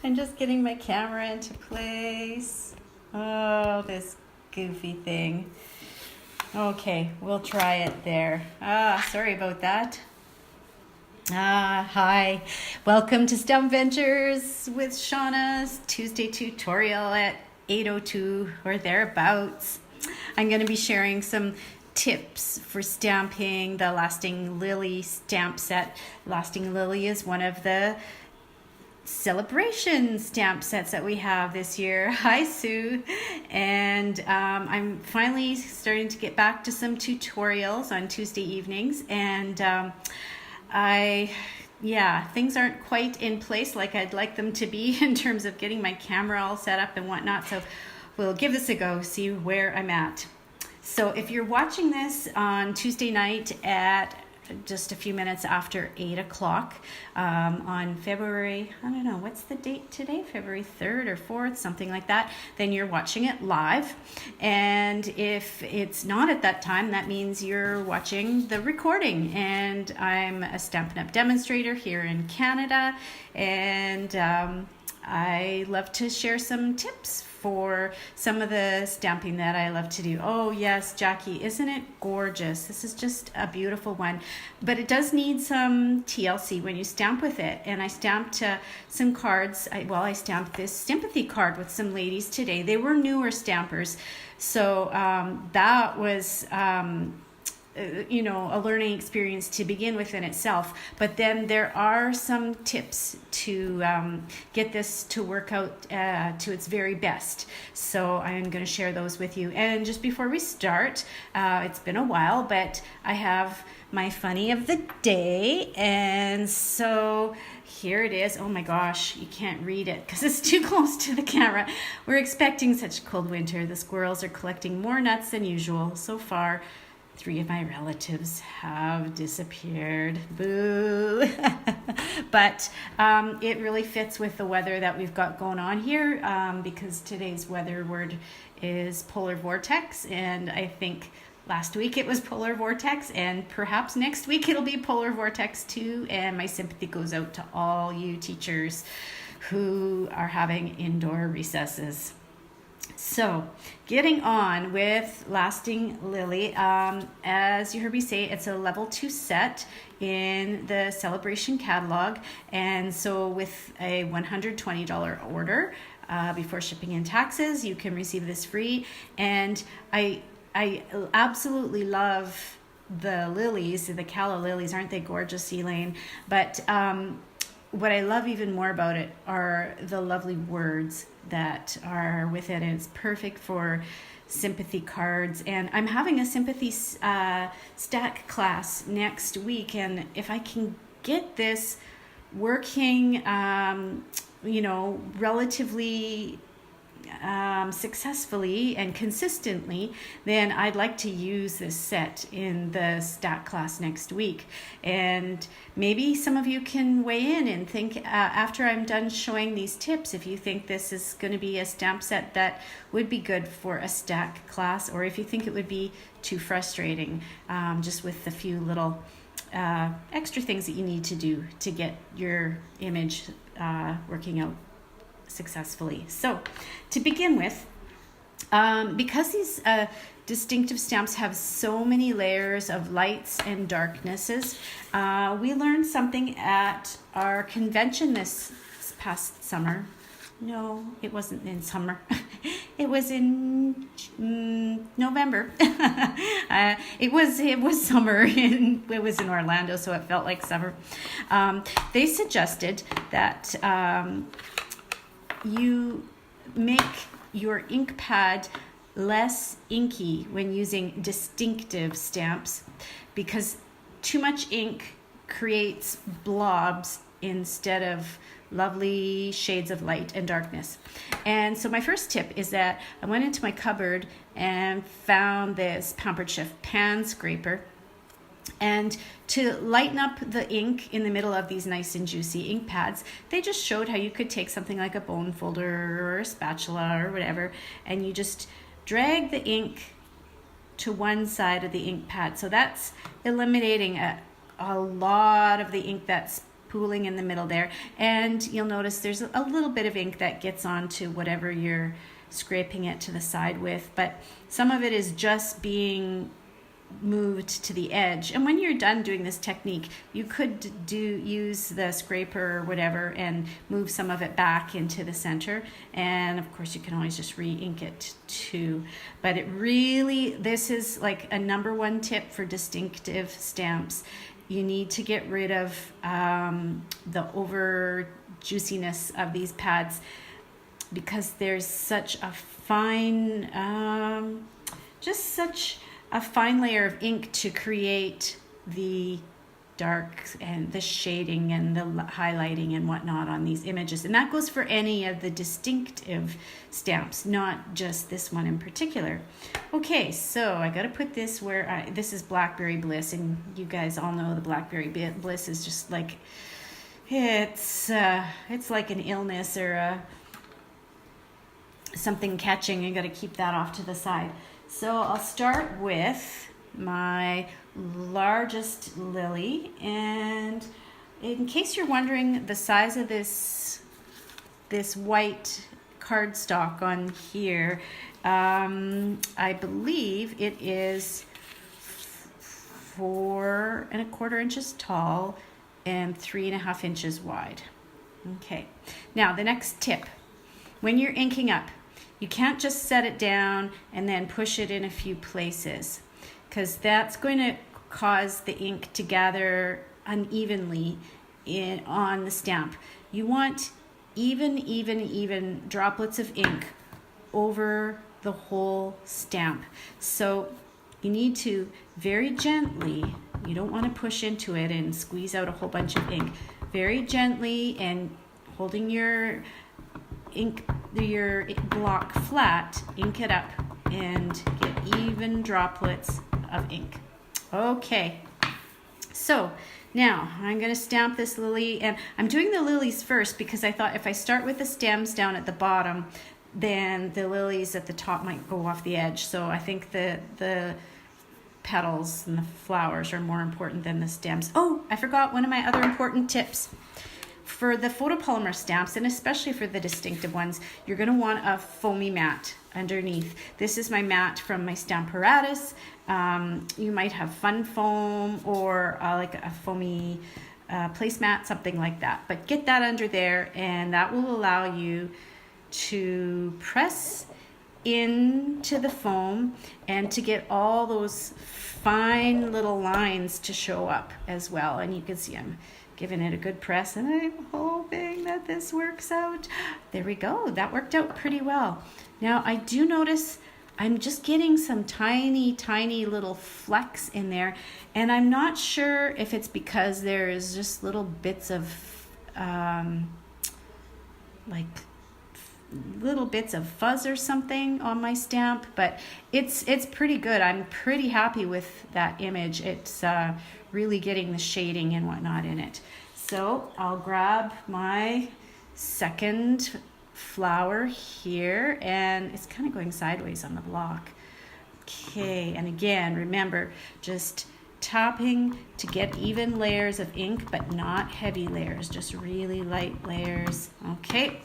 I'm just getting my camera into place. Oh, this goofy thing. Okay, we'll try it there. Sorry about that. Hi. Welcome to STEM Ventures with Shauna's Tuesday tutorial at 8:02 or thereabouts. I'm going to be sharing some tips for stamping the Lasting Lily stamp set. Lasting Lily is one of the celebration stamp sets that we have this year. Hi, Sue. And I'm finally starting to get back to some tutorials on Tuesday evenings. And things aren't quite in place like I'd like them to be in terms of getting my camera all set up and whatnot. So we'll give this a go, see where I'm at. So if you're watching this on Tuesday night at just a few minutes after 8 o'clock on February, I don't know, what's the date today? February 3rd or 4th, something like that. Then you're watching it live. And if it's not at that time, that means you're watching the recording. And I'm a Stampin' Up! Demonstrator here in Canada. And I love to share some tips for some of the stamping that I love to do. Oh yes, Jackie, isn't it gorgeous? This is just a beautiful one, but it does need some TLC when you stamp with it. And I stamped some cards. I stamped this sympathy card with some ladies today. They were newer stampers, so that was a learning experience to begin with in itself. But then there are some tips to get this to work out to its very best. So I'm going to share those with you. And just before we start, it's been a while, but I have my funny of the day. And so here it is. Oh my gosh, you can't read it because it's too close to the camera. We're expecting such a cold winter. The squirrels are collecting more nuts than usual. So far, 3 of my relatives have disappeared. Boo! But it really fits with the weather that we've got going on here because today's weather word is polar vortex. And I think last week it was polar vortex, and perhaps next week it'll be polar vortex too. And my sympathy goes out to all you teachers who are having indoor recesses. So, getting on with Lasting Lily, as you heard me say, it's a level 2 set in the Celebration catalog, and so with a $120 order before shipping and taxes, you can receive this free. And I absolutely love the lilies, the calla lilies. Aren't they gorgeous, Elaine? But what I love even more about it are the lovely words that are with it, and it's perfect for sympathy cards. And I'm having a sympathy stack class next week, and if I can get this working relatively successfully and consistently, then I'd like to use this set in the stack class next week. And maybe some of you can weigh in and think after I'm done showing these tips, if you think this is going to be a stamp set that would be good for a stack class, or if you think it would be too frustrating just with a few little extra things that you need to do to get your image working out successfully. So to begin with, because these distinctive stamps have so many layers of lights and darknesses, we learned something at our convention this past summer. No, it wasn't in summer. It was in November. It was summer. It was in Orlando, so it felt like summer. They suggested that you make your ink pad less inky when using distinctive stamps, because too much ink creates blobs instead of lovely shades of light and darkness. And so my first tip is that I went into my cupboard and found this Pampered Chef pan scraper. And to lighten up the ink in the middle of these nice and juicy ink pads, they just showed how you could take something like a bone folder or a spatula or whatever, and you just drag the ink to one side of the ink pad. So that's eliminating a lot of the ink that's pooling in the middle there. And you'll notice there's a little bit of ink that gets onto whatever you're scraping it to the side with, but some of it is just being moved to the edge. And when you're done doing this technique, you could use the scraper or whatever and move some of it back into the center. And of course you can always just re-ink it too. But it really, this is like a #1 tip for distinctive stamps. You need to get rid of the over juiciness of these pads, because there's such a fine, just such a fine layer of ink to create the dark and the shading and the highlighting and whatnot on these images. And that goes for any of the distinctive stamps, not just this one in particular. Okay, so I got to put this where this is Blackberry Bliss, and you guys all know the Blackberry Bliss is just like, it's like an illness or something catching. You got to keep that off to the side. So I'll start with my largest lily, and in case you're wondering the size of this white cardstock on here, I believe it is 4¼ inches tall and 3½ inches wide. Okay, now the next tip: when you're inking up, you can't just set it down and then push it in a few places, because that's going to cause the ink to gather unevenly on the stamp. You want even droplets of ink over the whole stamp. So you need to very gently, you don't want to push into it and squeeze out a whole bunch of ink. Very gently, and holding your block flat, ink it up and get even droplets of ink. Okay, so now I'm going to stamp this lily, and I'm doing the lilies first because I thought if I start with the stems down at the bottom, then the lilies at the top might go off the edge. So I think the petals and the flowers are more important than the stems. Oh, I forgot one of my other important tips. For the photopolymer stamps, and especially for the distinctive ones, you're going to want a foamy mat underneath. This is my mat from my Stamparatus. You might have Fun Foam or like a foamy placemat, something like that. But get that under there, and that will allow you to press into the foam and to get all those fine little lines to show up as well. And you can see I'm giving it a good press, and I'm hoping that this works out. There we go. That worked out pretty well. Now I do notice I'm just getting some tiny little flecks in there, and I'm not sure if it's because there's just little bits of like little bits of fuzz or something on my stamp, but it's pretty good. I'm pretty happy with that image. It's really getting the shading and whatnot in it. So I'll grab my second flower here, and it's kind of going sideways on the block. Okay, and again, remember, just tapping to get even layers of ink, but not heavy layers, just really light layers. Okay,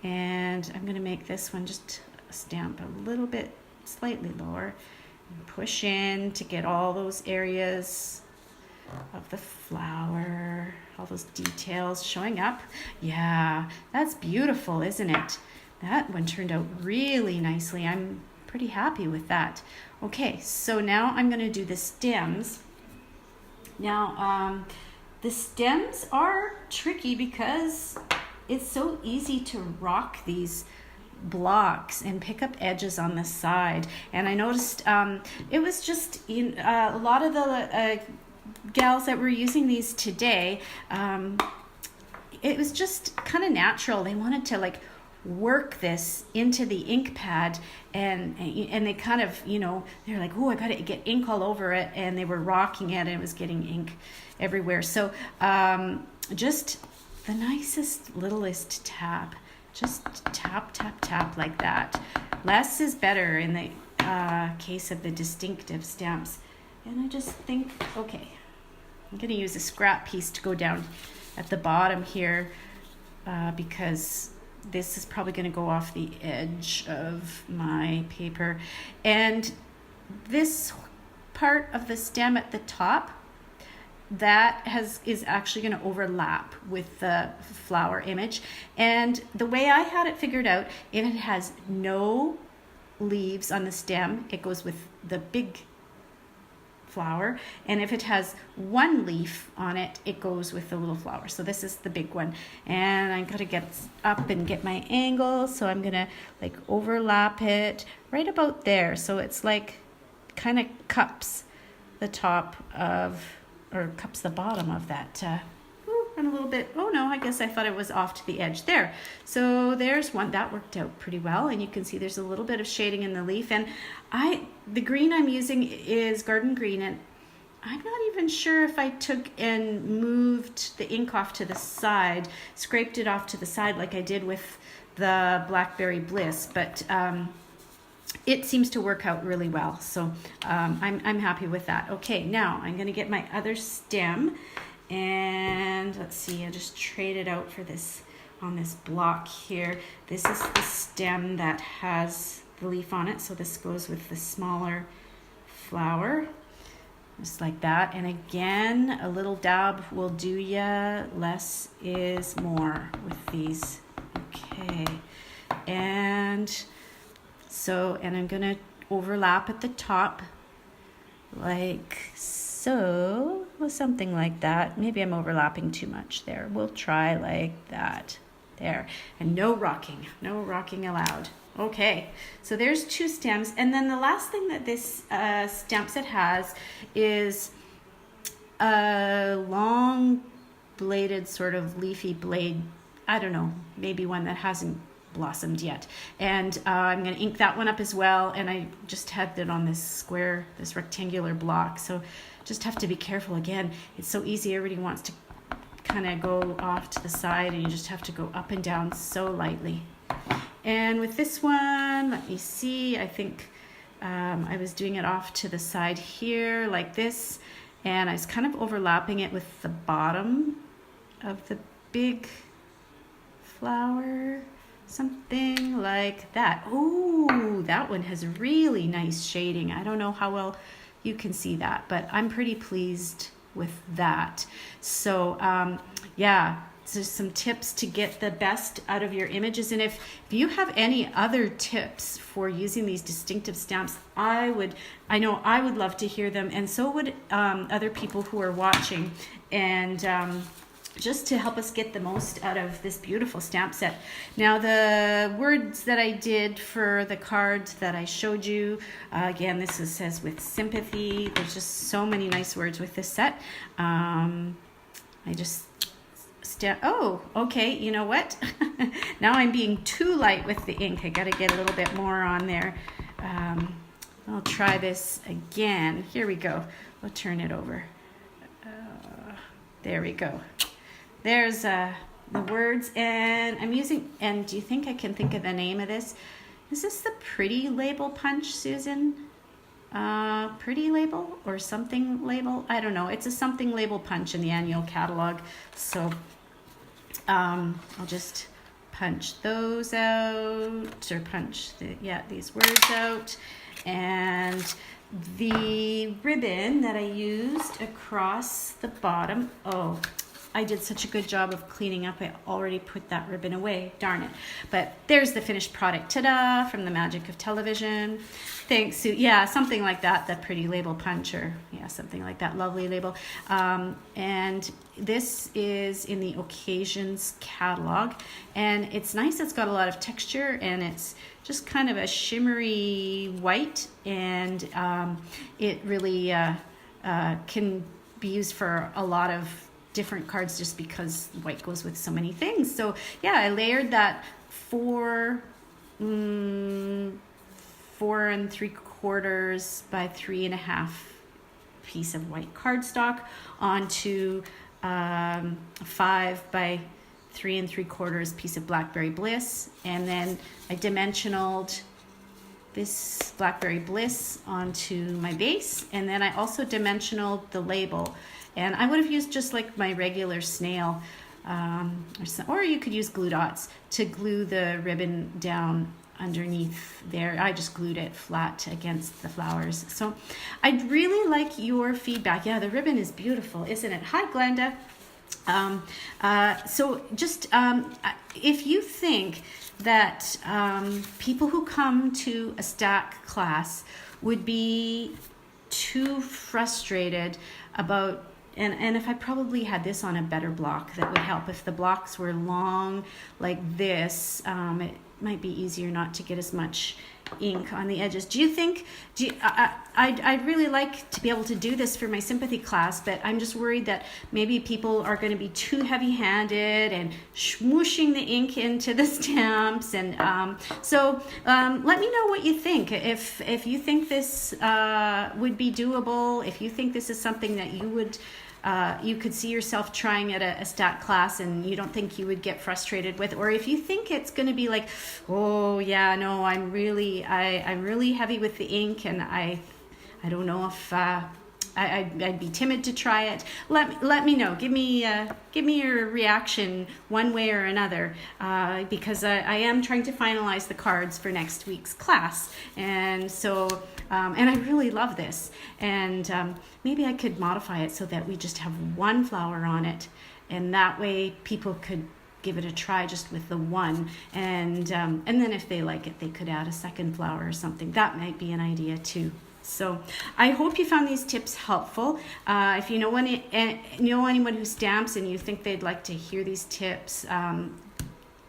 and I'm going to make this one just stamp a little bit slightly lower. Push in to get all those areas of the flower, all those details showing up. Yeah, that's beautiful, isn't it? That one turned out really nicely. I'm pretty happy with that. Okay, so now I'm going to do the stems. Now, the stems are tricky because it's so easy to rock these blocks and pick up edges on the side. And I noticed it was just in a lot of the gals that were using these today, it was just kind of natural. They wanted to like work this into the ink pad, and they kind of, you know, they're like, oh, I gotta get ink all over it, and they were rocking it and it was getting ink everywhere. So just the nicest, littlest tap, just tap like that. Less is better in the case of the distinctive stamps. And I just think, okay, I'm gonna use a scrap piece to go down at the bottom here because this is probably going to go off the edge of my paper. And this part of the stem at the top, that is actually going to overlap with the flower image. And the way I had it figured out, if it has no leaves on the stem, it goes with the big flower, and if it has one leaf on it, it goes with the little flower. So this is the big one, and I gotta get up and get my angle, so I'm gonna like overlap it right about there, so it's like kind of cups the top of, or cups the bottom of that and a little bit, oh no, I guess I thought it was off to the edge there. So there's one that worked out pretty well, and you can see there's a little bit of shading in the leaf, and the green I'm using is Garden Green, and I'm not even sure if I took and moved the ink off to the side, scraped it off to the side like I did with the Blackberry Bliss, but it seems to work out really well, so I'm happy with that. Okay, now I'm going to get my other stem, and let's see, I just traded out for this on this block here. This is the stem that has the leaf on it, so this goes with the smaller flower, just like that. And again, a little dab will do ya, less is more with these. Okay, and so, and I'm gonna overlap at the top like so, with something like that. Maybe I'm overlapping too much there. We'll try like that. There. And no rocking allowed. Okay, so there's two stems. And then the last thing that this stamp set has is a long bladed sort of leafy blade. I don't know, maybe one that hasn't blossomed yet. And I'm going to ink that one up as well. And I just had it on this square, this rectangular block. So just have to be careful. Again, it's so easy. Everybody wants to kind of go off to the side, and you just have to go up and down so lightly. And with this one, let me see, I think I was doing it off to the side here like this, and I was kind of overlapping it with the bottom of the big flower, something like that. Oh, that one has really nice shading. I don't know how well you can see that, but I'm pretty pleased with that. So yeah, so some tips to get the best out of your images. And if you have any other tips for using these distinctive stamps, I know I would love to hear them, and so would other people who are watching, and just to help us get the most out of this beautiful stamp set. Now, the words that I did for the cards that I showed you, again, this says with sympathy. There's just so many nice words with this set. I just oh, okay, you know what? Now I'm being too light with the ink. I got to get a little bit more on there. I'll try this again. Here we go. We'll turn it over. There we go. There's the words, and I'm using, and do you think I can think of the name of this? Is this the Pretty Label Punch, Susan? Pretty Label or something label? I don't know. It's a something label punch in the annual catalog. So I'll just punch those out, or punch these words out. And the ribbon that I used across the bottom, oh, I did such a good job of cleaning up. I already put that ribbon away. Darn it. But there's the finished product. Ta-da! From the magic of television. Thanks, Sue. Yeah, something like that. The Pretty Label Punch, or yeah, something like that. Lovely label. And this is in the Occasions catalog. And it's nice. It's got a lot of texture, and it's just kind of a shimmery white. And it really can be used for a lot of different cards, just because white goes with so many things. So yeah, I layered that 4 3/4 by 3.5 piece of white cardstock onto 5 by 3 3/4 piece of Blackberry Bliss, and then I dimensionaled this Blackberry Bliss onto my base, and then I also dimensionaled the label. And I would have used just like my regular snail, or you could use glue dots to glue the ribbon down underneath there. I just glued it flat against the flowers. So I'd really like your feedback. Yeah, the ribbon is beautiful, isn't it? Hi, Glenda. So just if you think that people who come to a stack class would be too frustrated about, and if I probably had this on a better block, that would help. If the blocks were long like this, it might be easier not to get as much ink on the edges. I'd really like to be able to do this for my sympathy class, but I'm just worried that maybe people are going to be too heavy-handed and smooshing the ink into the stamps. And so let me know what you think. If you think this would be doable, if you think this is something that you could see yourself trying at a stat class and you don't think you would get frustrated with, or if you think it's going to be like, oh yeah, no, I'm really heavy with the ink, and I don't know if I'd be timid to try it. Let me know. Give me your reaction one way or another, because I am trying to finalize the cards for next week's class, and so and I really love this, and maybe I could modify it so that we just have one flower on it, and that way people could give it a try just with the one, and then if they like it, they could add a second flower or something. That might be an idea too. So I hope you found these tips helpful. If you know anyone who stamps and you think they'd like to hear these tips,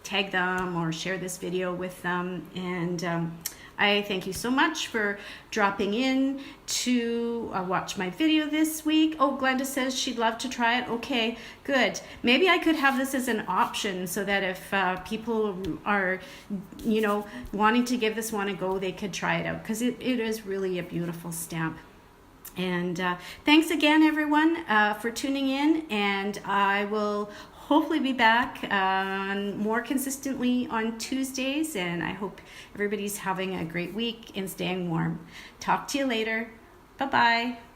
tag them or share this video with them. And I thank you so much for dropping in to watch my video this week. Oh, Glenda says she'd love to try it. Okay, good. Maybe I could have this as an option so that if people are, wanting to give this one a go, they could try it out, because it is really a beautiful stamp. And thanks again, everyone, for tuning in, and I will hopefully be back more consistently on Tuesdays, and I hope everybody's having a great week and staying warm. Talk to you later. Bye-bye.